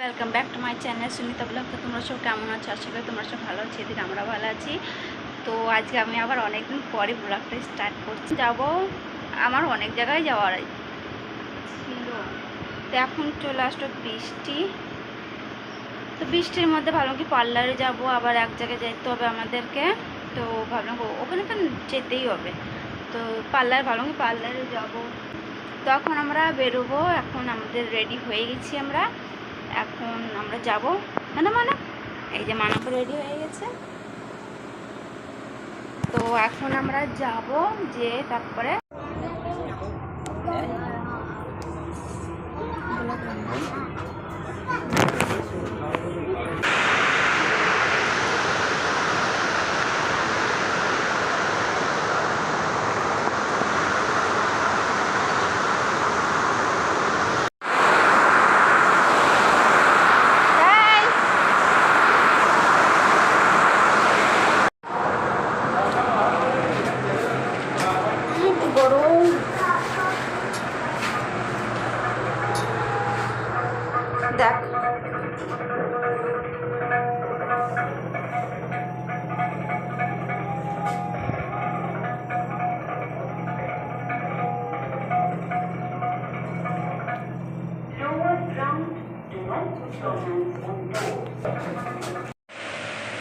Welcome back to my channel Sunita blog. তো তোমরা সব কেমন আছো? আশা করি তোমরা সব ভালো আছো, এদিকে আমরা ভালো আছি। তো আজকে আমি আবার অনেকদিন পরে ব্লগটা স্টার্ট করছি। যাব আমার অনেক জায়গায় যাওয়ার ছিল, তো এখন চলে আসলো বৃষ্টি। তো বৃষ্টির মধ্যে ভাবলাম কি পার্লারে যাব, আবার এক জায়গায় যেতে হবে আমাদেরকে। তো ভাবলাম ওখানে তো যেতেই হবে, তো ভাবলাম কি পার্লারে যাব। তো এখন আমরা বেরোবো, এখন আমাদের রেডি হয়ে গেছি আমরা। এখন আমরা যাব মানা এই যে মানাপ রেডি হয়ে গেছে। তো এখন আমরা যাব, যে তারপরে দেখ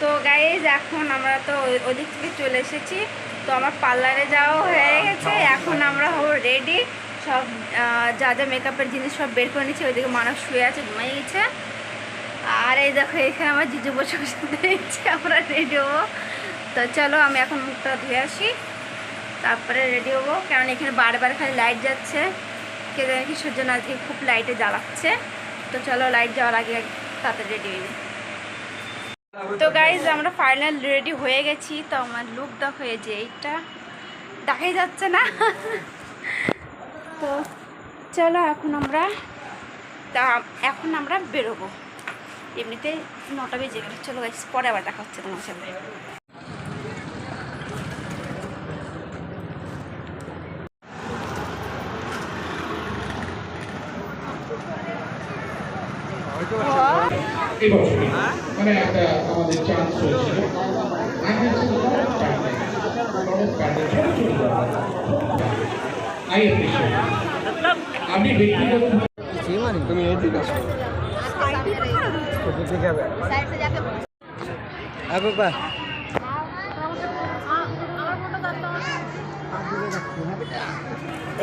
তো গাইজ এখন আমরা তো ওদিক থেকে চলে এসেছি। তো আমার পার্লারে যাওয়া হয়ে গেছে, এখন আমরা হবো রেডি। সব যা যা মেকআপের জিনিস সব বের করে নিচ্ছি। ওইদিকে মানুষ শুয়ে আছে, ঘুমাই গেছে। আর এই দেখো এখানে আমার জিজু বসে বসে দেখছি আমরা রেডি হবো। তো চলো আমি এখন মুখটা ধুয়ে আসি, তারপরে রেডি হবো। কারণ এখানে বারবার খালি লাইট যাচ্ছে, কে জানে কি সূর্য আজকে খুব লাইটে জ্বালাচ্ছে। তো চলো লাইট যাওয়ার আগে তাড়াতাড়ি রেডি হয়ে যাই। তো গাইজ আমরা ফাইনাল রেডি হয়ে গেছি। তো আমার লুক দেখো, এই যে এইটা দেখাই যাচ্ছে না। তো চলো এখন আমরা বেরোবো। এমনিতে 9টা বেজে গেল। চলো গাইজ পরে আবার দেখা হচ্ছে তোমার সাথে। মানে একটা আমাদের চান্স হয়েছিল, আমি ব্যক্তিগত তুমি এই দিকে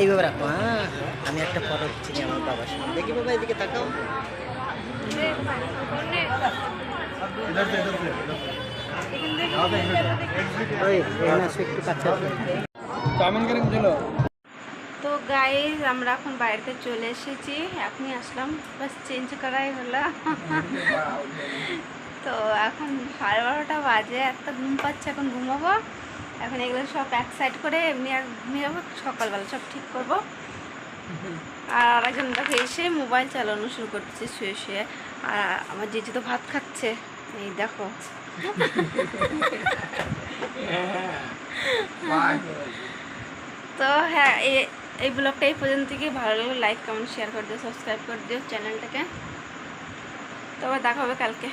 এইভাবে রাখো। হ্যাঁ, আমি একটা ফটো দিচ্ছি আমার বাবার সাথে। দেখি বাবা, এদিকে তাকাও। তো গাইজ আমরা এখন বাড়িতে চলে এসেছি, এখনই আসলাম, বাস চেঞ্জ করাই হলো। তো এখন 12:30 বাজে, একটা ঘুম পাচ্ছে, এখন ঘুমাবো। এখন এগুলো সব এক সাইড করে এমনি আর ঘুমিয়ে যাবো, সকালবেলা সব ঠিক করবো। আর আরেকজন দেখো এসে মোবাইল চালানো শুরু করছে শুয়ে শুয়ে। আর আমার জেজু তো ভাত খাচ্ছে, এই দেখো। তো হ্যাঁ, এই ব্লগটা এই পর্যন্ত থেকে ভালো লাগলে লাইক কমেন্ট শেয়ার করে দিও, সাবস্ক্রাইব করে দিও চ্যানেলটাকে। তো আবার দেখা হবে কালকে।